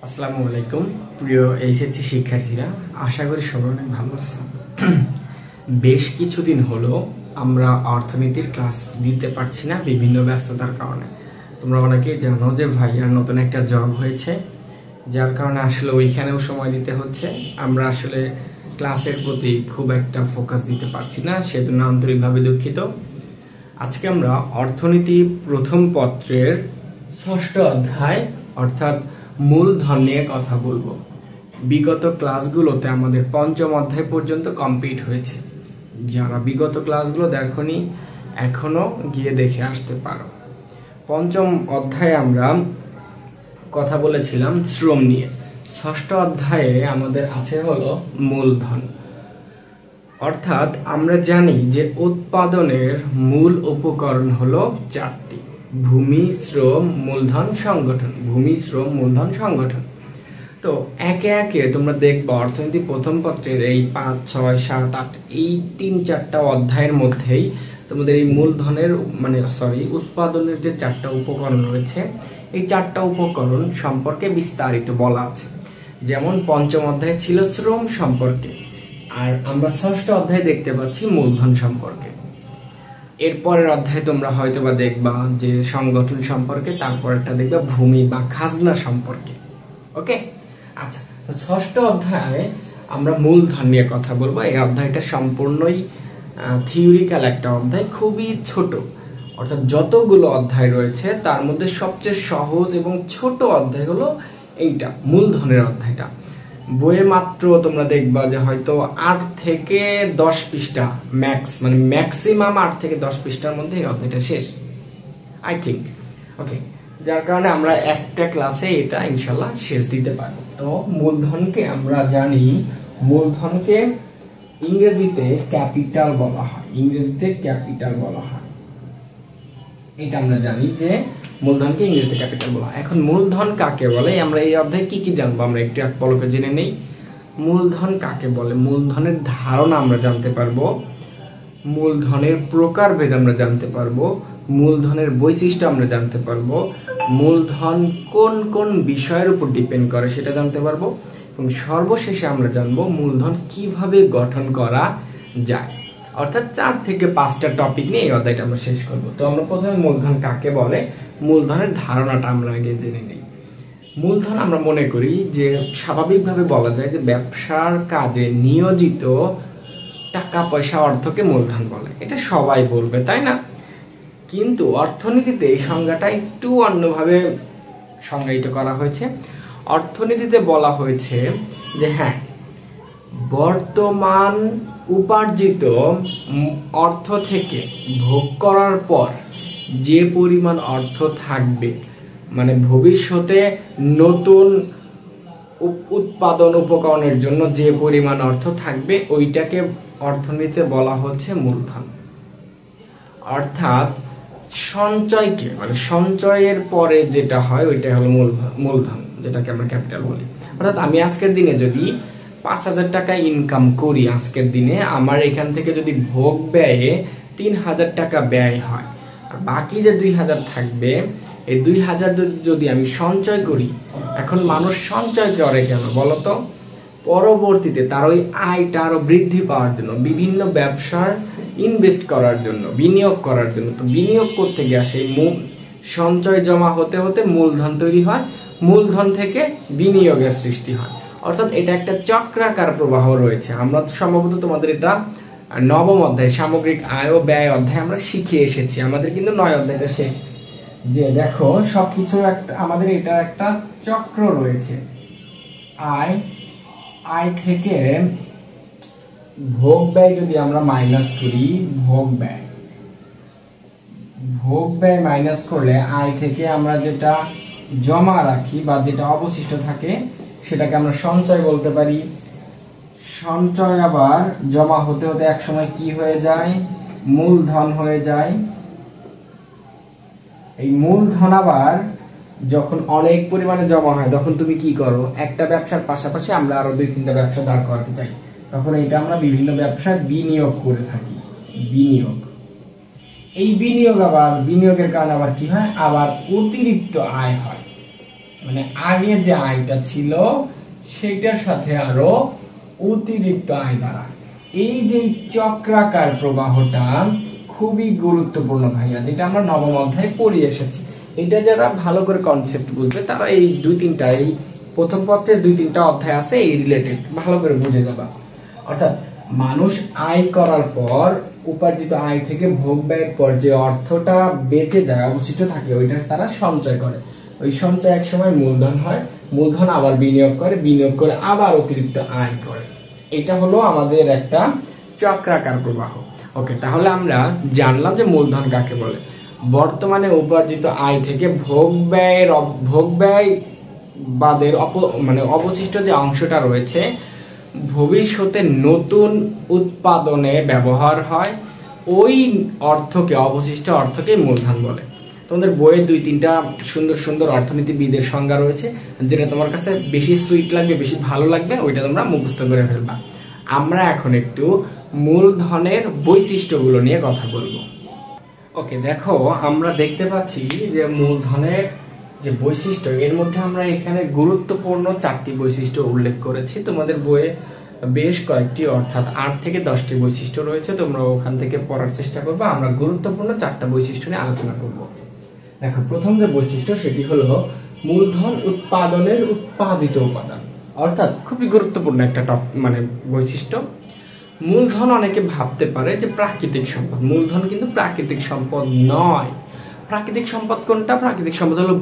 আসসালামু আলাইকুম প্রিয় এইচএসসি শিক্ষার্থীরা, আশা করি সবাই অনেক ভালো আছেন। বেশ কিছুদিন হলো আমরা অর্থনীতির ক্লাস দিতে পারছি না বিভিন্ন ব্যস্ততার কারণে। তোমরা অনেকেই জানো যে ভাইয়ার নতুন একটা জব হয়েছে, যার কারণে আসলে ওইখানেও সময় দিতে হচ্ছে। আমরা আসলে ক্লাসের প্রতি খুব একটা ফোকাস দিতে পারছি না, সেজন্য আন্তরিকভাবে দুঃখিত। আজকে আমরা অর্থনীতি প্রথম পত্রের ৬ষ্ঠ অধ্যায় অর্থাৎ মূলধন নিয়ে কথা বলবো। বিগত ক্লাসগুলোতে আমাদের পঞ্চম অধ্যায় পর্যন্ত কমপ্লিট হয়েছে। যারা বিগত ক্লাসগুলো দেখোনি এখনো গিয়ে দেখে আসতে পারো। পঞ্চম অধ্যায়ে আমরা কথা বলেছিলাম শ্রম নিয়ে। ৬ষ্ঠ অধ্যায়ে আমাদের আছে হলো মূলধন। অর্থাৎ আমরা জানি যে উৎপাদনের মূল উপকরণ হলো 4টি: ভূমি, শ্রম, মূলধন, সংগঠন। ভূমি, শ্রম, মূলধন, সংগঠন। তো একে একে তোমরা দেখবা অর্থনীতি প্রথম পত্রের এই 5, 6, 7, 8 এই 3-4টা অধ্যায়ের মধ্যেই তোমাদের এই মূলধনের উৎপাদনের যে 4টা উপকরণ রয়েছে, এই 4টা উপকরণ সম্পর্কে বিস্তারিত বলা আছে। যেমন পঞ্চম অধ্যায় ছিল শ্রম সম্পর্কে, আর আমরা 6ষ্ঠ অধ্যায়ে দেখতে পাচ্ছি মূলধন সম্পর্কে। এরপরের অধ্যায়ে তোমরা হয়তোবা দেখবা যে সংগঠন সম্পর্কে, তারপর একটা দেখবা ভূমি বা খাজনা সম্পর্কে। ওকে, আচ্ছা। তো 6ষ্ঠ অধ্যায়ে আমরা মূলধন নিয়ে কথা বলবো। এই অধ্যায়টা সম্পূর্ণই থিওরিক্যাল একটা অধ্যায়, খুবই ছোট। অর্থাৎ যতগুলো অধ্যায় রয়েছে তার মধ্যে সবচেয়ে সহজ এবং ছোট অধ্যায় হলো এইটা, মূলধনের অধ্যায়টা। বইয়ে মাত্র তোমরা দেখবা যে হয়তো 8 থেকে 10 পৃষ্ঠা ম্যাক্সিমাম 8 থেকে 10 পৃষ্ঠার মধ্যে এই অধ্যায়টা শেষ, আই থিঙ্ক। ওকে, যার কারণে আমরা একটা ক্লাসে এটা ইনশাল্লাহ শেষ দিতে পারবো। তো মূলধনকে আমরা জানি, মূলধনকে ইংরেজিতে ক্যাপিটাল বলা হয়। ইংরেজিতে ক্যাপিটাল বলা হয়, এটা আমরা জানি যে মূলধনকে ইংরেজিতে ক্যাপিটাল বলা হয়। এখন মূলধন কাকে বলে, আমরা এই অধ্যায়ে কি কি জানবো আমরা একটু এক পলকে জেনে নেই। মূলধন কাকে বলে, মূলধনের ধারণা আমরা জানতে পারবো, মূলধনের প্রকারভেদ আমরা জানতে পারবো, মূলধনের বৈশিষ্ট্য আমরা জানতে পারবো, মূলধন কোন কোন বিষয়ের উপর ডিপেন্ড করে সেটা জানতে পারবো, এবং সর্বশেষে আমরা জানবো মূলধন কিভাবে গঠন করা যায়। অর্থাৎ 4 থেকে 5টা টপিক নিয়ে এই অধ্যায়টা আমরা শেষ করব। তো আমরা প্রথমে মূলধন কাকে বলে, মূলধনের ধারণাটা আমরা আগে জেনে নিই। মূলধন আমরা মনে করি যে স্বাভাবিকভাবে বলা যায় যে ব্যবসার কাজে নিয়োজিত টাকা পয়সা, অর্থকে মূলধন বলে। এটা সবাই বলবে, তাই না? কিন্তু অর্থনীতিতে এই সংজ্ঞাটা একটু অন্যভাবে সংজ্ঞায়িত করা হয়েছে। অর্থনীতিতে বলা হয়েছে যে হ্যাঁ, বর্তমান উপার্জিত অর্থ থেকে ভোগ করার পর যে পরিমাণ অর্থ থাকবে, ভবিষ্যতে নতুন উৎপাদন উপকরণের জন্য যে পরিমাণ অর্থ থাকবে, ওইটাকে অর্থনীতিতে বলা হচ্ছে মূলধন। অর্থাৎ সঞ্চয়কে সঞ্চয়ের পরে যেটা হয় ওইটা হলো মূলধন, যেটাকে আমরা ক্যাপিটাল বলি। অর্থাৎ আমি আজকের দিনে যদি 5,000 টাকা ইনকাম করি, আজকের দিনে আমার এখান থেকে যদি ভোগ ব্যয়ে 3,000 টাকা ব্যয় হয়, আর বাকি যে 2,000 থাকবে, এই 2,000 যদি আমি সঞ্চয় করি। এখন মানুষ সঞ্চয় করে কেন বলতো? পরবর্তীতে তার ওই আয়টা আরো বৃদ্ধি পাওয়ার জন্য, বিভিন্ন ব্যবসার ইনভেস্ট করার জন্য, বিনিয়োগ করার জন্য। তো বিনিয়োগ করতে গিয়ে সেই সঞ্চয় জমা হতে হতে মূলধন তৈরি হয়, মূলধন থেকে বিনিয়োগের সৃষ্টি হয়। অর্থাৎ এটা একটা চক্রাকার প্রবাহ রয়েছে। আমরা সম্ভবত তোমাদের এটা 9ম অধ্যায় সামগ্রিক আয় ও ব্যয় অধ্যায় আমরা শিখে এসেছি। আমাদের কিন্তু 9 অধ্যায়টা শেষ। যে দেখো সবকিছু আমাদের এটা একটা চক্র রয়েছে। আয় থেকে ভোগ ব্যয় যদি আমরা মাইনাস করি, ভোগ ব্যয় মাইনাস করলে আয় থেকে আমরা যেটা জমা রাখি বা যেটা অবশিষ্ট থাকে সেটাকে আমরা সঞ্চয় বলতে পারি। সঞ্চয় আবার জমা হতে হতে এক সময় কি হয়ে যায়? মূলধন হয়ে যায়। এই মূলধন আবার যখন অনেক পরিমাণে জমা হয়, তখন তুমি কি করো? একটা ব্যবসার পাশাপাশি আমরা আরো 2-3টা ব্যবসা দাঁড় করাতে চাই, তখন এটা আমরা বিভিন্ন ব্যবসায় বিনিয়োগ করে থাকি। বিনিয়োগ, এই বিনিয়োগের কারণে আবার কি হয়? আবার অতিরিক্ত আয় হয়। মানে আগে যে আয়টা ছিল সেটার সাথে আরো অতিরিক্ত আয় বাড়ায়। এই যে চক্রাকার প্রবাহটা খুবই গুরুত্বপূর্ণ ভাইয়া, যেটা আমরা নবম অধ্যায়ে পড়ে এসেছি। এটা যারা ভালো করে কনসেপ্ট বুঝবে তারা এই এই প্রথম পত্রের 2-3টা অধ্যায় আছে এই রিলেটেড, ভালো করে বুঝে যাবা। অর্থাৎ মানুষ আয় করার পর উপার্জিত আয় থেকে ভোগ ব্যয়ের পর যে অর্থটা বেঁচে যায়, অবশিষ্ট থাকে, ওইটা তারা সঞ্চয় করে। ওই সঞ্চয় এক সময় মূলধন হয়, মূলধন আবার বিনিয়োগ করে, বিনিয়োগ করে আবার অতিরিক্ত আয় করে। এটা হলো আমাদের একটা চক্রাকার প্রবাহ। ওকে, তাহলে আমরা জানলাম যে মূলধন কাকে বলে। বর্তমানে উপার্জিত আয় থেকে ভোগ ব্যয় বাদের মানে অবশিষ্ট যে অংশটা রয়েছে ভবিষ্যতে নতুন উৎপাদনে ব্যবহার হয়, ওই অর্থকে, অবশিষ্ট অর্থকে মূলধন বলে। তোমাদের বইয়ে 2-3টা সুন্দর সুন্দর অর্থনীতিবিদের সংজ্ঞা রয়েছে, যেটা তোমার কাছে বেশি সুইট লাগবে, বেশি ভালো লাগবে, ওইটা তোমরা মুখস্থ করে ফেলবা। আমরা এখন একটু মূলধনের বৈশিষ্ট্যগুলো নিয়ে কথা বলবো। ওকে, দেখো আমরা দেখতে পাচ্ছি যে মূলধনের যে বৈশিষ্ট্য, এর মধ্যে আমরা এখানে গুরুত্বপূর্ণ 4টি বৈশিষ্ট্য উল্লেখ করেছি। তোমাদের বইয়ে বেশ কয়েকটি, অর্থাৎ 8 থেকে 10টি বৈশিষ্ট্য রয়েছে, তোমরা ওখান থেকে পড়ার চেষ্টা করবে। আমরা গুরুত্বপূর্ণ 4টা বৈশিষ্ট্য নিয়ে আলোচনা করব। দেখো, প্রথম যে বৈশিষ্ট্য সেটি হলো মূলধন উৎপাদনের উৎপাদিত উপাদান। অর্থাৎ খুবই গুরুত্বপূর্ণ একটা মানে বৈশিষ্ট্য। মূলধন অনেকে ভাবতে পারে যে প্রাকৃতিক সম্পদ, মূলধন কিন্তু প্রাকৃতিক সম্পদ নয়। প্রাকৃতিক সম্পদ কোনটা? প্রাকৃতিক সম্পদ হলো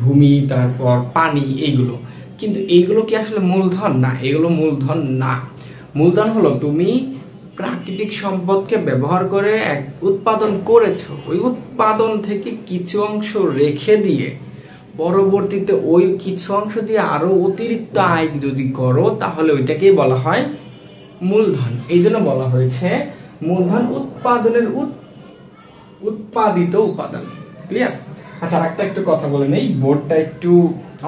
ভূমি, তারপর পানি, এইগুলো। কিন্তু এইগুলো কি আসলে মূলধন? না, এগুলো মূলধন না। মূলধন হলো তুমি প্রাকৃতিক সম্পদকে ব্যবহার করে উৎপাদন করেছো, ওই উৎপাদন থেকে কিছু অংশ রেখে দিয়ে পরবর্তীতে ওই কিছু অংশ দিয়ে আরো অতিরিক্ত আয় যদি করো, তাহলে ওইটাকেই বলা হয় মূলধন। এই জন্য বলা হয়েছে মূলধন উৎপাদনের উৎপাদিত উপাদান। ক্লিয়ার? আচ্ছা, আরেকটা একটু কথা বলে নেই, বোর্ডটা একটু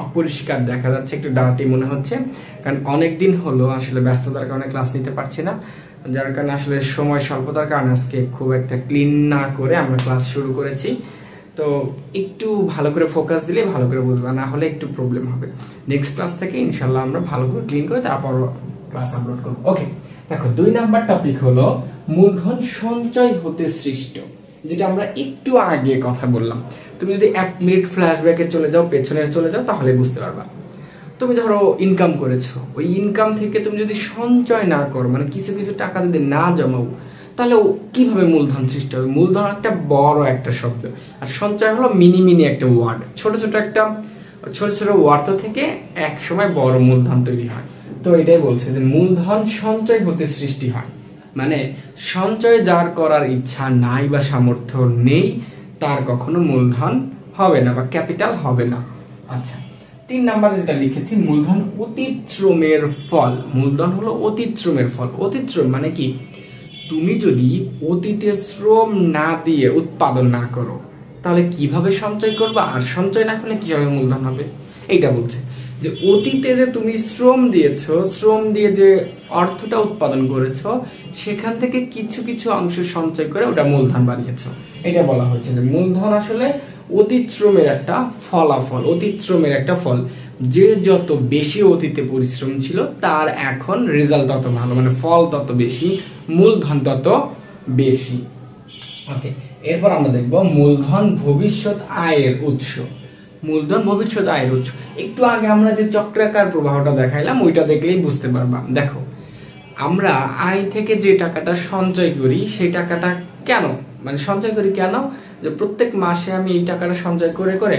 অপরিষ্কার দেখা যাচ্ছে, একটু ডার্টি মনে হচ্ছে, কারণ অনেকদিন হলো আসলে ব্যস্ততার কারণে ক্লাস নিতে পারছি না, যার কারণে আসলে সময় স্বল্পতার কারণে আজকে খুব একটা ক্লিন না করে আমরা ক্লাস শুরু করেছি। তো একটু ভালো করে ফোকাস দিলে ভালো করে বুঝবা, না হলে একটু প্রবলেম হবে। নেক্সট ক্লাস থেকে ইনশাল্লাহ আমরা ভালো করে ক্লিন করে তারপর ক্লাস আপলোড করবো। ওকে, দেখো 2 নাম্বার টপিক হলো মূলধন সঞ্চয় হতে সৃষ্ট, যেটা আমরা একটু আগে কথা বললাম। তুমি যদি 1 মিনিট ফ্ল্যাশব্যাকে চলে যাও, পেছনে চলে যাও, তাহলে বুঝতে পারবা। তুমি ধরো ইনকাম করেছো, ওই ইনকাম থেকে তুমি যদি সঞ্চয় না করো, মানে কিছু কিছু টাকা যদি না জমাও, তাহলে কিভাবে মূলধন সৃষ্টি হবে? মূলধন একটা বড় একটা শব্দ, আর সঞ্চয় হলো মিনি একটা ওয়ার্ড, ছোট ছোট ওয়ার্ড থেকে এক সময় বড় মূলধন তৈরি হয়। তো এটাই বলছে যে মূলধন সঞ্চয় হতে সৃষ্টি হয়, মানে সঞ্চয় যার করার ইচ্ছা নাই বা সামর্থ্য নেই, তার কখনো মূলধন হবে না বা ক্যাপিটাল হবে না। আচ্ছা, 3 নাম্বার যেটা লিখেছি, মূলধন অতীত শ্রমের ফল। মূলধন হলো অতীত শ্রমের ফল। অতীত শ্রম মানে কি? তুমি যদি অতীতে শ্রম না দিয়ে উৎপাদন না করো, তাহলে কিভাবে সঞ্চয় করবা? আর সঞ্চয় না করলে কিভাবে মূলধন হবে? এইটা বলছে যে অতীতে যে তুমি শ্রম দিয়েছো, শ্রম দিয়ে যে অর্থটা উৎপাদন করেছো, সেখান থেকে কিছু কিছু অংশ সঞ্চয় করে ওটা মূলধন বানিয়েছো। এটা বলা হয়েছে যে মূলধন আসলে অতীত শ্রমের একটা ফলাফল, অতীত শ্রমের একটা ফল। যে যত বেশি অতীতে পরিশ্রম ছিল, তার এখন রেজাল্ট তত ভালো, মানে ফল তত বেশি, মূলধন তত বেশি। ওকে, এরপর আমরা দেখব মূলধন ভবিষ্যৎ আয়ের উৎস। মূলধন ভবিষ্যৎ আয়ের উৎস, একটু আগে আমরা যে চক্রাকার প্রবাহটা দেখাইলাম, ওইটা দেখলেই বুঝতে পারবা। দেখো, আমরা আয় থেকে যে টাকাটা সঞ্চয় করি, সেই টাকাটা কেন, মানে সঞ্চয় করি কেন? যে প্রত্যেক মাসে আমি এই টাকাটা সঞ্চয় করে করে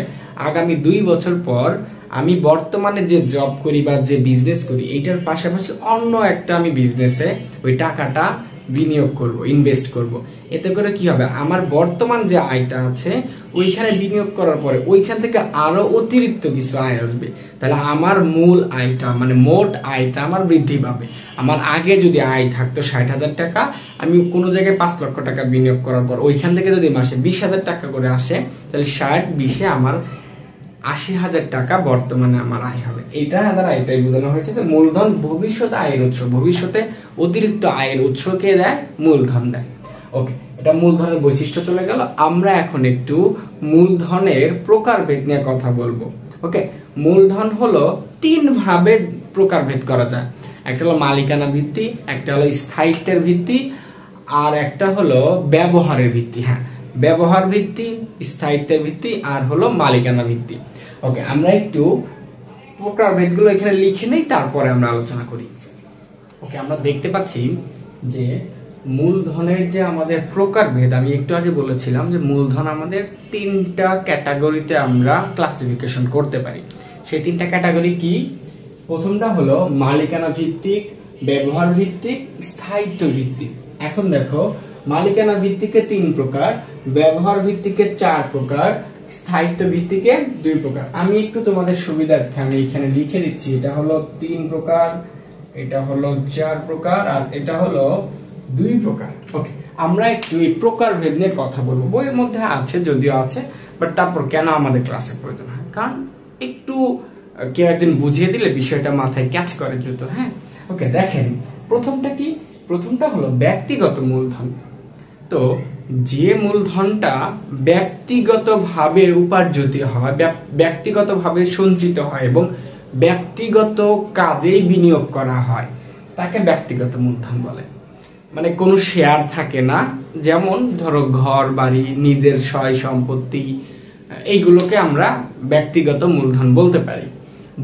আগামী 2 বছর পর আমি বর্তমানে যে জব করি বা যে বিজনেস করি, এইটার পাশাপাশি অন্য একটা আমি বিজনেসে ওই টাকাটা বিনিয়োগ করব, ইনভেস্ট করব। এতে করে কি হবে? আমার বর্তমান যে আয়টা আছে ওইখানে বিনিয়োগ করার পরে ওইখান থেকে আরো অতিরিক্ত কিছু আয় আসবে, তাহলে আমার মূল আয়টা, মানে মোট আয়টা আমার বৃদ্ধি পাবে। আমার আগে যদি আয় থাকতো 60,000 টাকা, আমি কোনো জায়গায় 5 লক্ষ টাকা বিনিয়োগ করার পর ওইখান থেকে যদি মাসে 20,000 টাকা করে আসে, তাহলে 60-20-এ আমার 80,000 টাকা বর্তমানে আমার আয় হবে। এটা দ্বারা এটাই বোঝানো হয়েছে যে মূলধন ভবিষ্যৎ আয়ের উৎস, ভবিষ্যতে অতিরিক্ত আয়ের উৎসকে দেয়, মূলধন দেয়। ওকে, এটা মূলধনের বৈশিষ্ট্য চলে গেল। আমরা এখন একটু মূলধনের প্রকারভেদ নিয়ে কথা বলবো। ওকে, মূলধন হলো 3 ভাবে প্রকারভেদ করা যায়। একটা হলো মালিকানা ভিত্তি, একটা হলো স্থায়িত্বের ভিত্তি, আর একটা হলো ব্যবহারের ভিত্তি। হ্যাঁ, ব্যবহার ভিত্তি, স্থায়িত্বের ভিত্তি, আর হলো মালিকানা ভিত্তি। ওকে, আমরা একটু প্রকারভেদগুলো এখানে লিখে নেই, তারপরে আমরা আলোচনা করি। ওকে, আমরা দেখতে পাচ্ছি যে মূলধনের যে আমাদের প্রকারভেদ, আমি একটু আগে বলেছিলাম যে মূলধন আমাদের 3টা ক্যাটাগরিতে আমরা ক্লাসিফিকেশন করতে পারি। সেই 3টা ক্যাটাগরি কি? প্রথমটা হলো মালিকানা ভিত্তিক, ব্যবহার ভিত্তিক, স্থায়িত্ব ভিত্তিক। এখন দেখো, মালিকানা ভিত্তিকে 3 প্রকার, ব্যবহার ভিত্তিকে 4 প্রকার, স্থায়িত্ব ভিত্তিকে 2 প্রকার। আমি একটু তোমাদের সুবিধার্থে আমি এখানে লিখে দিচ্ছি, এটা হলো 3 প্রকার, এটা হলো 4 প্রকার, আর এটা হলো 2 প্রকার। ওকে, আমরা একটু এই প্রকারভেদ নিয়ে কথা বলবো। বইয়ের মধ্যে আছে, যদিও আছে, বাট তারপর কেন আমাদের ক্লাসে প্রয়োজন হয়, কারণ একটু কেউ একজন বুঝিয়ে দিলে বিষয়টা মাথায় ক্যাচ করে দ্রুত। হ্যাঁ, ওকে, দেখেন প্রথমটা কি? প্রথমটা হলো ব্যক্তিগত মূলধন। তো যে মূলধনটা ব্যক্তিগতভাবে উপার্জিত হয়, ব্যক্তিগতভাবে সঞ্চিত হয় এবং ব্যক্তিগত কাজেই বিনিয়োগ করা হয়, তাকে ব্যক্তিগত মূলধন বলে। মানে কোনো শেয়ার থাকে না, যেমন ধরো ঘর বাড়ি, নিজের সয় সম্পত্তি, এইগুলোকে আমরা ব্যক্তিগত মূলধন বলতে পারি।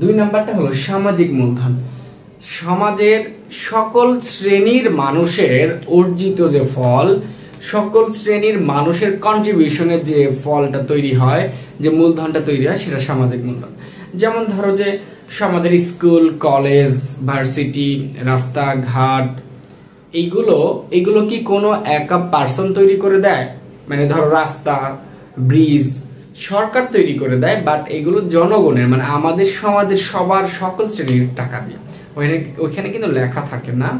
2 নাম্বারটা হলো সামাজিক মূলধন। সমাজের সকল শ্রেণীর মানুষের অর্জিত যে ফল, সকল শ্রেণীর মানুষের কন্ট্রিবিউশনের যে ফলটা তৈরি হয়, যে মূলধনটা তৈরি হয়, সেটা সামাজিক মূলধন। যেমন ধরো যে সমাজের স্কুল, কলেজ, ভার্সিটি, রাস্তাঘাট, এইগুলো কি কোনো একা পার্সন তৈরি করে দেয়? মানে ধরো রাস্তা, ব্রিজ সরকার তৈরি করে দেয়, বাট এগুলো জনগণের, মানে আমাদের সমাজের সবার সকল শ্রেণীর টাকা দিয়ে। ওইখানে কিন্তু লেখা থাকে না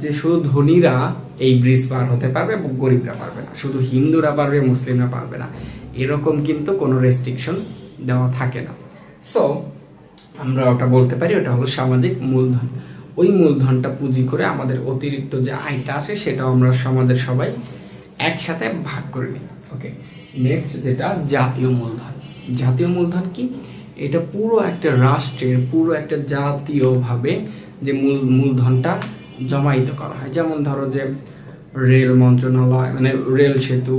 যে শুধু ধনীরা এই ব্রিজ পার হতে পারবে এবং গরিবরা পারবে না, শুধু হিন্দুরা পারবে, মুসলিমরা পারবে না, এরকম কিন্তু কোনো রেস্ট্রিকশন দেওয়া থাকে না। সো আমরা ওটা বলতে পারি ওটা হলো সামাজিক মূলধন। ওই মূলধনটা পুঁজি করে আমাদের অতিরিক্ত যে আয়টা আসে, সেটাও আমরা সমাজের সবাই একসাথে ভাগ করে নিই। ওকে, নেক্সট যেটা জাতীয় মূলধন। জাতীয় মূলধন কি? এটা পুরো একটা রাষ্ট্রের, পুরো একটা জাতীয়ভাবে যে মূলধনটা জমায়িত করা হয়। যেমন ধরো যে রেল মন্ত্রণালয়, মানে রেল সেতু,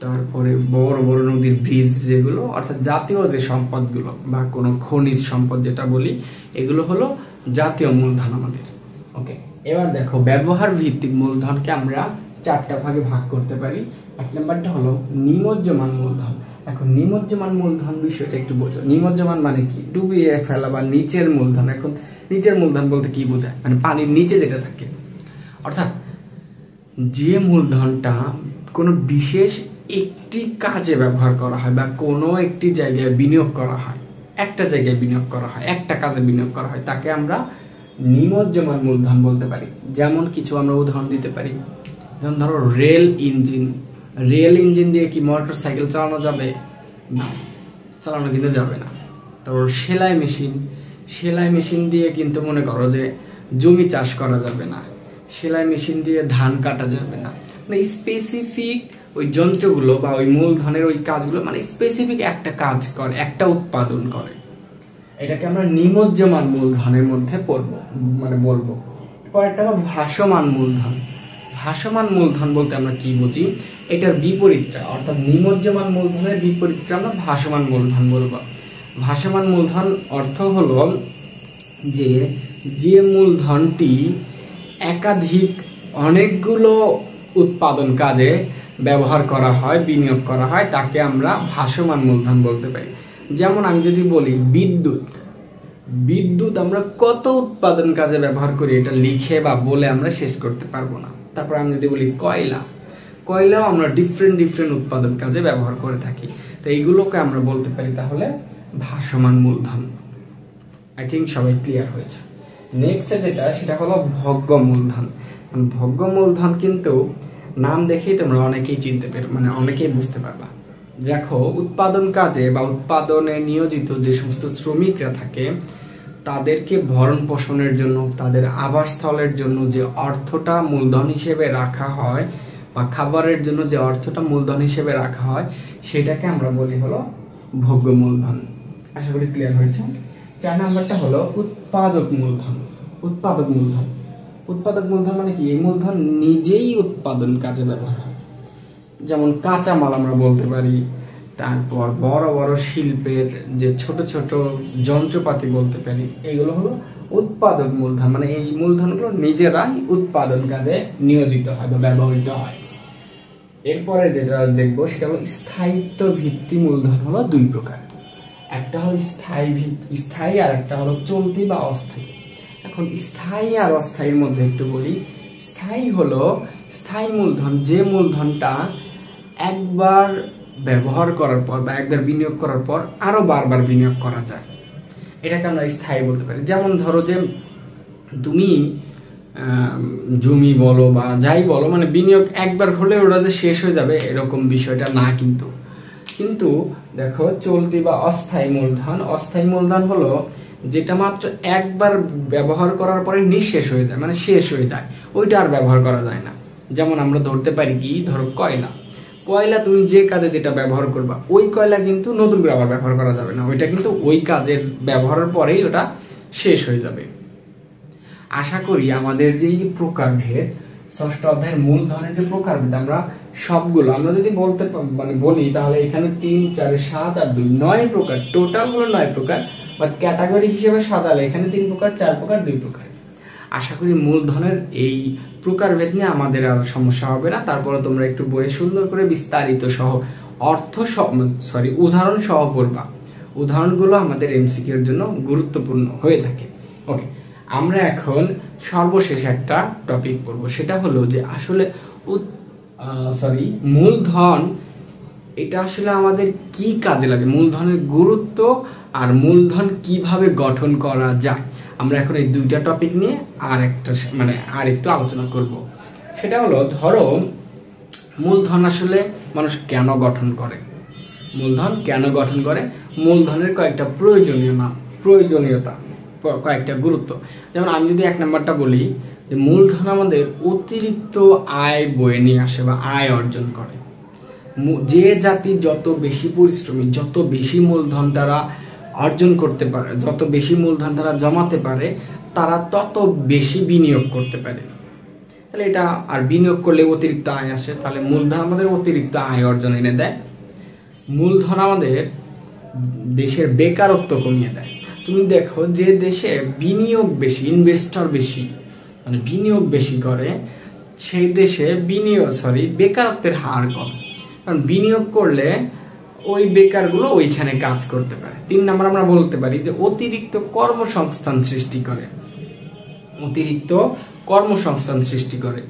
তারপরে বড় বড় নদীর ব্রিজ, যেগুলো অর্থাৎ জাতীয় যে সম্পদগুলো বা কোনো খনিজ সম্পদ যেটা বলি, এগুলো হলো জাতীয় মূলধন আমাদের। ওকে, এবার দেখো ব্যবহার ভিত্তিক মূলধনকে আমরা 4টা ভাগে ভাগ করতে পারি। 1 নাম্বারটা হলো নিমজ্জমান মূলধন। এখন নিমজ্জমান মূলধন বিষয়টা একটু বোঝো। নিমজ্জমান মানে কি? ডুবিয়ে ফেলা বা নিচের মূলধন। এখন নিচের মূলধন বলতে কি বোঝায়? মানে পানির নিচে যেটা থাকে, অর্থাৎ যে মূলধনটা কোনো বিশেষ একটি কাজে ব্যবহার করা হয় বা কোনো একটি জায়গায় বিনিয়োগ করা হয়, একটা জায়গায় বিনিয়োগ করা হয়, একটা কাজে বিনিয়োগ করা হয়, তাকে আমরা নিমজ্জমান মূলধন বলতে পারি। যেমন কিছু আমরা উদাহরণ দিতে পারি, যেমন ধরো রেল ইঞ্জিন। রেল ইঞ্জিন দিয়ে কি মোটর সাইকেল চালানো যাবে? না, চালানো কিন্তু যাবে না। তারপর সেলাই মেশিন। সেলাই মেশিন দিয়ে কিন্তু মনে করো যে জমি চাষ করা যাবে না, সেলাই মেশিন দিয়ে ধান কাটা যাবে না। মানে স্পেসিফিক ওই যন্ত্রগুলো বা ওই মূলধনের ওই কাজগুলো, মানে স্পেসিফিক একটা কাজ করে, একটা উৎপাদন করে, এটাকে আমরা নিমজ্জমান মূলধনের মধ্যে পড়বো, মানে বলবো। পরেরটা হলো ভাসমান মূলধন। ভাসমান মূলধন বলতে আমরা কি বুঝি? এটার বিপরীতটা, অর্থাৎ নিমজ্জমান মূলধনের বিপরীতটা আমরা ভাসমান মূলধন বলবো। ভাসমান মূলধন অর্থ হলো যে মূলধনটি একাধিক অনেকগুলো উৎপাদন কাজে ব্যবহার করা হয়, বিনিয়োগ করা হয়, তাকে আমরা ভাসমান মূলধন বলতে পারি। যেমন আমি যদি বলি বিদ্যুৎ আমরা কত উৎপাদন কাজে ব্যবহার করি, এটা লিখে বা বলে আমরা শেষ করতে পারবো না। তারপর আমি যদি বলি কয়লাও আমরা ডিফারেন্ট উৎপাদন কাজে ব্যবহার করে থাকি। তো এইগুলোকে আমরা বলতে পারি তাহলে ভাসমান মূলধন। আই থিঙ্ক সবাই ক্লিয়ার হয়েছে। নেক্সট যেটা, সেটা হলো ভোগ্য মূলধন। ভোগ্য মূলধন কিন্তু নাম দেখেই তোমরা অনেকেই চিনতে পারবে, মানে অনেকেই বুঝতে পারবা। দেখো, উৎপাদন কাজে বা উৎপাদনে নিয়োজিত যে সমস্ত শ্রমিকরা থাকে, তাদেরকে ভরণ পোষণের জন্য, তাদের আবাসস্থলের জন্য যে অর্থটা মূলধন হিসেবে রাখা হয়, বা খাবারের জন্য যে অর্থটা মূলধন হিসেবে রাখা হয় সেটাকে আমরা বলি হলো ভোগ্য মূলধন। আশা করি ক্লিয়ার হয়েছে। 4 নাম্বারটা হলো উৎপাদক মূলধন। উৎপাদক মূলধন, উৎপাদক মূলধন মানে কি? এই মূলধন নিজেই উৎপাদন কাজে ব্যবহার হয়। যেমন কাঁচামাল আমরা বলতে পারি, তারপর বড় বড় শিল্পের যে ছোট ছোট যন্ত্রপাতি বলতে পারি, এগুলো হলো উৎপাদক মূলধন। মানে এই মূলধনগুলো নিজেরাই উৎপাদন কাজে নিয়োজিত হয় বা ব্যবহৃত হয়। এরপরে যেটা দেখবো সেটা হলো স্থায়িত্ব ভিত্তি মূলধন। হলো 2 প্রকার, একটা হলো স্থায়ী আর একটা হলো চলতি বা অস্থায়ী। এখন স্থায়ী আর অস্থায়ীর মধ্যে একটু বলি। স্থায়ী হলো স্থায়ী মূলধন, যে মূলধনটা একবার ব্যবহার করার পর বা একবার বিনিয়োগ করার পর আরো বারবার বিনিয়োগ করা যায়, এটাকে আমরা স্থায়ী বলতে পারি। যেমন ধরো যে তুমি জমি বলো বা যাই বলো, মানে বিনিয়োগ একবার হলে ওটা যে শেষ হয়ে যাবে এরকম বিষয়টা না। কিন্তু দেখো চলতি বা অস্থায়ী মূলধন, অস্থায়ী মূলধন হলো যেটা মাত্র একবার ব্যবহার করার পরে নিঃশেষ হয়ে যায়, মানে শেষ হয়ে যায়, ওইটা আর ব্যবহার করা যায় না। যেমন আমরা ধরতে পারি কি, ধরো কয়লা তুমি যে কাজে যেটা ব্যবহার করবা ওই কয়লা কিন্তু নতুন করে আবার ব্যবহার করা যাবে না, ওইটা কিন্তু ওই কাজের ব্যবহারের পরেই ওটা শেষ হয়ে যাবে। আশা করি আমাদের যে প্রকারভেদ, 6ষ্ঠ অধ্যায়ের মূলধনের যে প্রকারভেদ, আমরা সবগুলো আমরা যদি বলি তাহলে এখানে 3, 4, 7 আর 2 9 প্রকার, টোটাল হলো 9 প্রকার। বাট ক্যাটাগরি হিসেবে সাজালে এখানে 3 প্রকার, 4 প্রকার, 2 প্রকার। আশা করি মূলধনের এই প্রকারভেদ নিয়ে আমাদের আর সমস্যা হবে না। তারপরে তোমরা একটু বইয়ে সুন্দর করে বিস্তারিত সহ উদাহরণ সহ পড়বা। উদাহরণগুলো আমাদের এমসিকিউ এর জন্য গুরুত্বপূর্ণ হয়ে থাকে। ওকে, আমরা এখন সর্বশেষ একটা টপিক পড়বো, সেটা হলো যে আসলে মূলধন এটা আসলে আমাদের কি কাজে লাগে, মূলধনের গুরুত্ব আর মূলধন কিভাবে গঠন করা যায়। আমরা এখন এই 2টা টপিক নিয়ে আর একটু আলোচনা করব। সেটা হলো, ধরো মূলধন আসলে মানুষ কেন গঠন করে, মূলধনের কয়েকটা প্রয়োজনীয়তা, কয়েকটা গুরুত্ব। যেমন আমি যদি 1 নাম্বারটা বলি, যে মূলধন আমাদের অতিরিক্ত আয় বয়ে নিয়ে আসে বা আয় অর্জন করে। যে জাতি যত বেশি পরিশ্রমী, যত বেশি মূলধন তারা অর্জন করতে পারে, যত বেশি মূলধন তারা জমাতে পারে, তারা তত বেশি বিনিয়োগ করতে পারে। তাহলে এটা, আর বিনিয়োগ করলে অতিরিক্ত আয় আসে, তাহলে মূলধন আমাদের অতিরিক্ত আয় অর্জন এনে দেয়। মূলধন আমাদের দেশের বেকারত্ব কমিয়ে দেয়। তুমি দেখো যে দেশে বিনিয়োগ বেশি, ইনভেস্টর বেশি, মানে বিনিয়োগ বেশি করে, সেই দেশে বেকারত্বের হার কম। কারণ বিনিয়োগ করলে ওই বেকারগুলো ওইখানে কাজ করতে পারে। 3 নাম্বার আমরা বলতে পারি যে অতিরিক্ত কর্মসংস্থান সৃষ্টি করে।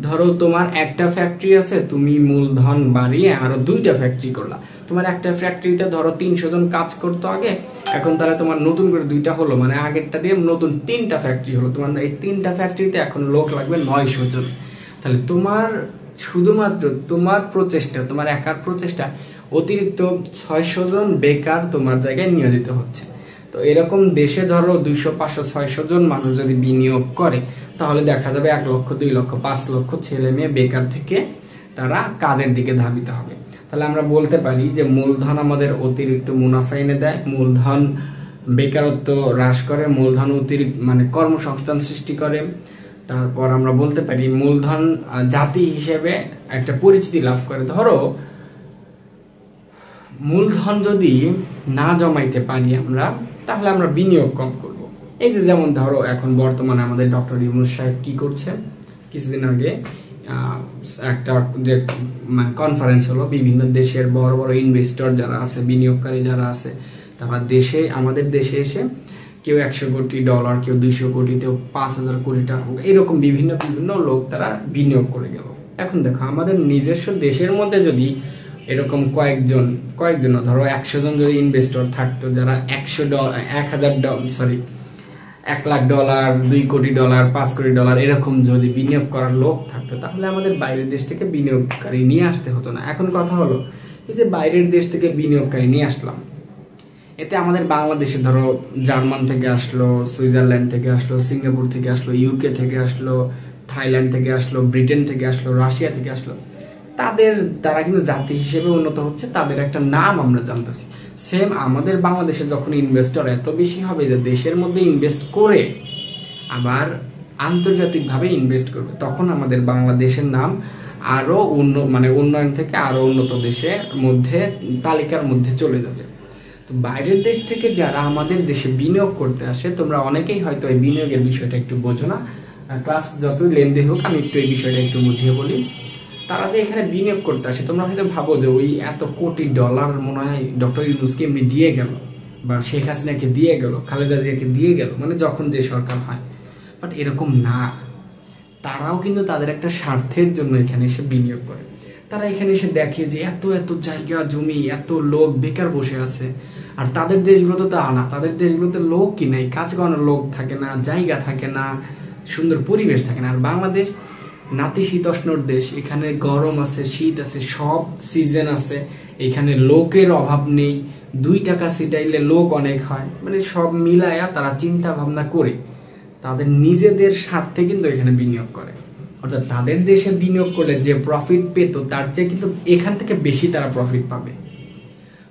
ধরো তোমার একটা ফ্যাক্টরি আছে, তুমি মূলধন বাড়িয়ে আরো 2টা ফ্যাক্টরি করলা। তোমার একটা ফ্যাক্টরিতে ধরো 300 জন কাজ করতো আগে, এখন তাহলে তোমার নতুন করে 2টা হলো, মানে আগেরটা দিয়ে নতুন 3টা ফ্যাক্টরি হলো। তোমার এই 3টা ফ্যাক্টরিতে এখন লোক লাগবে 900 জন। তাহলে তোমার শুধুমাত্র তোমার একার প্রচেষ্টা অতিরিক্ত 600 জন বেকার তোমার জায়গায় নিয়োজিত হচ্ছে। তো এরকম দেশে ধরো 200, 500, 600 জন মানুষ যদি বিনিয়োগ করে, তাহলে দেখা যাবে 1 লক্ষ, 2 লক্ষ, 5 লক্ষ ছেলে মেয়ে বেকার থেকে তারা কাজের দিকে ধাবিত হবে। তাহলে আমরা বলতে পারি যে মূলধন আমাদের অতিরিক্ত মুনাফা এনে দেয়, মূলধন বেকারত্ব হ্রাস করে, মূলধন অতিরিক্ত কর্মসংস্থান সৃষ্টি করে। তারপর আমরা বলতে পারি মূলধন জাতি হিসেবে একটা পরিচিতি লাভ করে। ধরো মূলধন যদি না জমাইতে পারি আমরা, তাহলে আমরা বিনিয়োগ কম করব। এই যে যেমন ধরো এখন বর্তমানে আমাদের ডক্টর ইউনূস সাহেব কি করছে, কিছুদিন আগে একটা যে কনফারেন্স হলো, বিভিন্ন দেশের বড় বড় ইনভেস্টর যারা আছে, বিনিয়োগকারী যারা আছে, তারা আমাদের দেশে এসে কেউ $100 কোটি, কেউ $200 কোটি, কেউ 5000 কোটি টাকা, এরকম বিভিন্ন লোক তারা বিনিয়োগ করে গেল। এখন দেখো আমাদের নিজস্ব দেশের মধ্যে যদি এরকম কয়েকজন ধরো 100 জন যদি ইনভেস্টর থাকতো, যারা $1 লাখ, $2 কোটি, $5 কোটি এরকম যদি বিনিয়োগ করার লোক থাকতো, তাহলে আমাদের বাইরের দেশ থেকে বিনিয়োগকারী নিয়ে আসতে হতো না। এখন কথা হলো, এই যে বাইরের দেশ থেকে বিনিয়োগকারী নিয়ে আসলাম, এতে আমাদের বাংলাদেশে ধরো জার্মান থেকে আসলো, সুইজারল্যান্ড থেকে আসলো, সিঙ্গাপুর থেকে আসলো, ইউকে থেকে আসলো, থাইল্যান্ড থেকে আসলো, ব্রিটেন থেকে আসলো, রাশিয়া থেকে আসলো, তারা কিন্তু জাতি হিসেবে উন্নত হচ্ছে, তাদের একটা নাম আমরা জানতেছি। সেম আমাদের বাংলাদেশে যখন ইনভেস্টর এত বেশি হবে যে দেশের মধ্যে ইনভেস্ট করে আবার আন্তর্জাতিকভাবে ইনভেস্ট করবে, তখন আমাদের বাংলাদেশের নাম আরো উন্নয়ন থেকে আরো উন্নত দেশের মধ্যে তালিকার মধ্যে চলে যাবে। তো বাইরের দেশ থেকে যারা আমাদের দেশে বিনিয়োগ করতে আসে, তোমরা অনেকেই হয়তো এই বিনিয়োগের বিষয়টা একটু বোঝো না, ক্লাস যতই লেন্দি হোক আমি একটু এই বিষয়টা একটু বুঝিয়ে বলি। তারা যে এখানে বিনিয়োগ করতে আসে, তোমরা হয়তো ভাবো যে ওই এত কোটি ডলার মনে হয় ডক্টর ইউনূসকে এমনি দিয়ে গেল, বা শেখ হাসিনাকে দিয়ে গেল, খালেদা জিয়াকে দিয়ে গেল, মানে যখন যে সরকার হয়। বাট এরকম না, তারাও কিন্তু তাদের একটা স্বার্থের জন্য এখানে এসে বিনিয়োগ করে। তারা এখানে এসে দেখে যে এত এত জায়গা জমি, এত লোক বেকার বসে আছে, আর তাদের দেশগুলোতে তা না, তাদের দেশগুলোতে লোক কি নাই, কাজ করানোর লোক থাকে না, জায়গা থাকে না, সুন্দর পরিবেশ থাকে না। আর বাংলাদেশ নাতিশীতোষ্ণর দেশ, এখানে গরম আছে, শীত আছে, সব সিজন আছে, এখানে লোকের অভাব নেই, 2 টাকা ছিটাইলে লোক অনেক হয়, মানে সব মিলায়া তারা চিন্তা ভাবনা করে তাদের নিজেদের স্বার্থে কিন্তু এখানে বিনিয়োগ করে। অর্থাৎ তাদের দেশে বিনিয়োগ করলে যে প্রফিট পেত তার চেয়ে কিন্তু এখান থেকে বেশি তারা প্রফিট পাবে।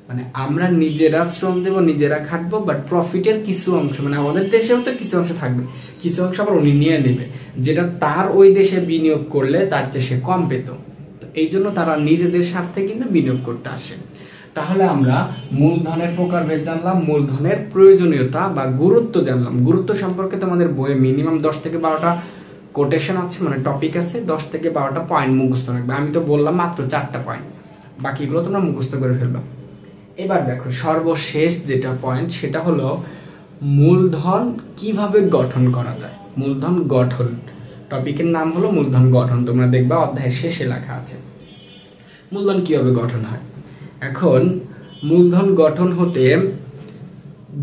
মানে আমরা নিজেরা শ্রম দেব, নিজেরা খাটবো, বাট প্রফিটের কিছু অংশ, মানে আমাদের দেশেও তো কিছু অংশ থাকবে, কিছু অংশ আবার উনি নিয়ে নেবে, যেটা তার ওই দেশে বিনিয়োগ করলে তার চেয়ে সে কম পেত। এই জন্য তারা নিজেদের স্বার্থে কিন্তু বিনিয়োগ করতে আসে। তাহলে আমরা মূলধনের প্রকারভেদ জানলাম, মূলধনের প্রয়োজনীয়তা বা গুরুত্ব জানলাম। গুরুত্ব সম্পর্কে তোমাদের বইয়ে মিনিমাম 10 থেকে 12টা কোটেশন আছে, মানে টপিক আছে, 10 থেকে 12টা পয়েন্ট মুখস্থ রাখবে। আমি তো বললাম মাত্র 4টা পয়েন্ট, বাকিগুলো তোমরা মুখস্থ করে ফেলবা। এবার দেখো সর্বশেষ যেটা পয়েন্ট, সেটা হলো মূলধন কিভাবে গঠন করা যায়। মূলধন গঠন, টপিকের নাম হলো মূলধন গঠন, তোমরা দেখবা অধ্যায়ের শেষে লেখা আছে মূলধন কিভাবে গঠন হয়। এখন মূলধন গঠন হতে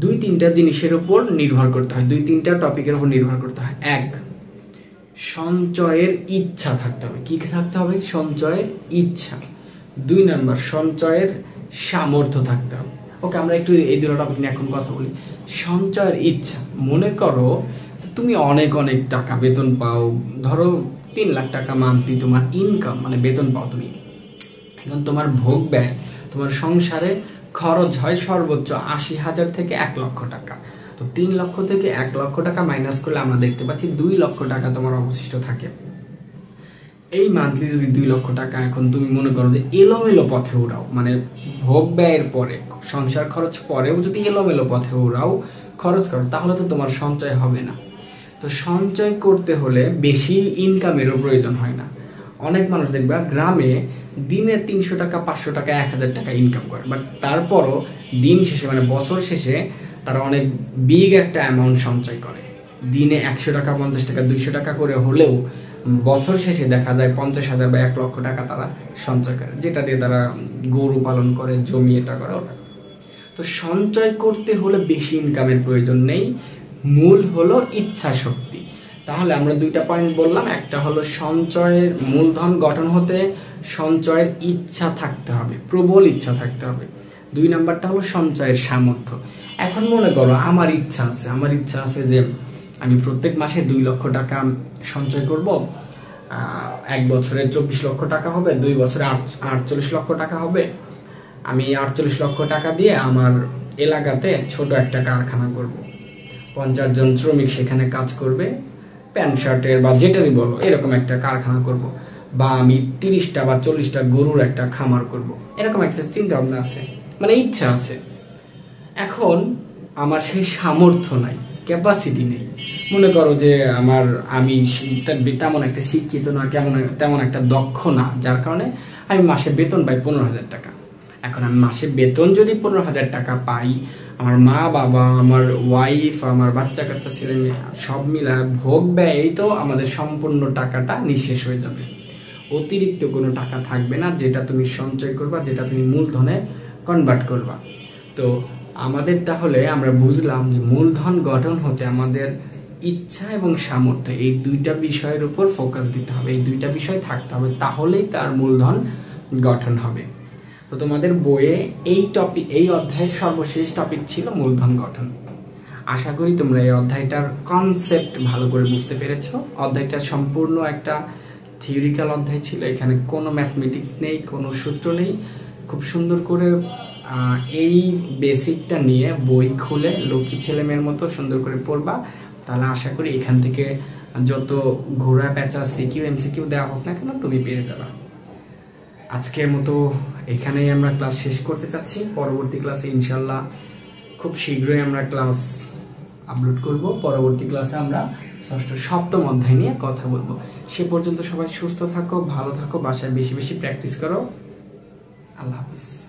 2-3টা জিনিসের উপর নির্ভর করতে হয়, 2-3টা টপিকের উপর নির্ভর করতে হয়। 1, সঞ্চয়ের ইচ্ছা থাকতে হবে। কি থাকতে হবে? সঞ্চয়ের ইচ্ছা। 2 নাম্বার, সঞ্চয়ের সামর্থ্য থাকতে হবে। ওকে, আমরা একটু এই দুটো টপিক নিয়ে এখন কথা বলি। সঞ্চয়ের ইচ্ছা, মনে করো তুমি অনেক অনেক টাকা বেতন পাও, ধরো 3 লাখ টাকা মান্থলি তোমার ইনকাম, মানে বেতন পাও তুমি। এখন তোমার ভোগ ব্যয়, তোমার সংসারে খরচ হয় সর্বোচ্চ 80,000 থেকে 1 লক্ষ টাকা। তো 3 লক্ষ থেকে 1 লক্ষ টাকা মাইনাস করলে আমরা দেখতে পাচ্ছি 2 লক্ষ টাকা তোমার অবশিষ্ট থাকে। এই মান্থলি যদি 2 লক্ষ টাকা এখন তুমি মনে করো যে এলোমেলো পথে উড়াও, মানে ভোগ ব্যয়ের পরে, সংসার খরচ পরেও যদি এলোমেলো পথে উড়াও, খরচ করো, তাহলে তো তোমার সঞ্চয় হবে না। তো সঞ্চয় করতে হলে বেশি ইনকামেরও প্রয়োজন হয় না। অনেক মানুষ দেখবা গ্রামে দিনে 300 টাকা, 500 টাকা, 1000 টাকা ইনকাম করে, বাট তারপরও দিন শেষে, মানে বছর শেষে তারা অনেক বিগ একটা অ্যামাউন্ট সঞ্চয় করে। দিনে 100 টাকা, 50 টাকা, 200 টাকা করে হলেও বছর শেষে দেখা যায় 50,000 বা 1 লক্ষ টাকা তারা সঞ্চয় করে, যেটা দিয়ে তারা গরু পালন করে, জমি এটা করে, ওটা। তো সঞ্চয় করতে হলে বেশি ইনকামের প্রয়োজন নেই, মূল হলো ইচ্ছা শক্তি। তাহলে আমরা 2টা পয়েন্ট বললাম, একটা হলো সঞ্চয়ের মূলধন গঠন হতে সঞ্চয়ের ইচ্ছা থাকতে হবে, প্রবল ইচ্ছা থাকতে হবে। 2 নাম্বারটা হলো সঞ্চয়ের সামর্থ্য। এখন মনে করো আমার ইচ্ছা আছে যে আমি প্রত্যেক মাসে 2 লক্ষ টাকা সঞ্চয় করব, 1 বছরে 24 লক্ষ টাকা হবে, 2 বছরে 48 লক্ষ টাকা হবে। আমি 48 লক্ষ টাকা দিয়ে আমার এলাকাতে ছোট একটা কারখানা করব, 50 জন শ্রমিক সেখানে কাজ করবে, প্যান্ট শার্টের বা যেটারই বলো, এরকম একটা কারখানা করব। বা আমি 30টা বা 40টা গরুর একটা খামার করব, এরকম একটা চিন্তা ভাবনা আছে, মানে ইচ্ছা আছে। এখন আমার সেই সামর্থ্য নাই, ক্যাপাসিটি নেই। মনে করো যে আমি তেমন একটা শিক্ষিত না, তেমন একটা দক্ষ না, যার কারণে আমি মাসে বেতন পাই 15,000 টাকা। এখন আমি মাসে বেতন যদি 15,000 টাকা পাই, আমার মা বাবা, আমার ওয়াইফ, আমার বাচ্চা কাচ্চা, ছেলে মেয়ে সব মিলা ভোগ ব্যয় তো আমাদের সম্পূর্ণ টাকাটা নিঃশেষ হয়ে যাবে। অতিরিক্ত কোনো টাকা থাকবে না, যেটা তুমি সঞ্চয় করবা, যেটা তুমি মূলধনে কনভার্ট করবা। তো আমাদের তাহলে আমরা বুঝলাম যে মূলধন গঠন হতে আমাদের ইচ্ছা এবং সামর্থ্য, এই 2টা বিষয়ের উপর ফোকাস দিতে হবে, এই 2টা বিষয় থাকতে হবে, তাহলেই তার মূলধন গঠন হবে। তো তোমাদের বইয়ে এই অধ্যায়ের সর্বশেষ টপিক ছিল মূলধন গঠন। আশা করি তোমরা এই অধ্যায়টার কনসেপ্ট ভালো করে বুঝতে পেরেছো। অধ্যায়টা সম্পূর্ণ একটা থিওরিক্যাল অধ্যায় ছিল, এখানে কোনো ম্যাথমেটিক্স নেই, কোনো সূত্র নেই। খুব সুন্দর করে এই বেসিকটা নিয়ে বই খুলে লক্ষ্মী ছেলে মেয়ের মতো সুন্দর করে পড়বা, তাহলে আশা করি এখান থেকে যত ঘোরা পেঁচা সিকিউ এমসিকিউ দেওয়া হোক না কেন তুমি পেরে যাবা। আজকের মতো এখানেই আমরা ক্লাস শেষ করতে চাচ্ছি। পরবর্তী ক্লাসে ইনশাল্লাহ খুব শীঘ্রই আমরা ক্লাস আপলোড করব। পরবর্তী ক্লাসে আমরা ষষ্ঠ সপ্তম অধ্যায় নিয়ে কথা বলবো। সে পর্যন্ত সবাই সুস্থ থাকো, ভালো থাকো, বাসায় বেশি বেশি প্র্যাকটিস করো। আল্লাহ হাফিজ।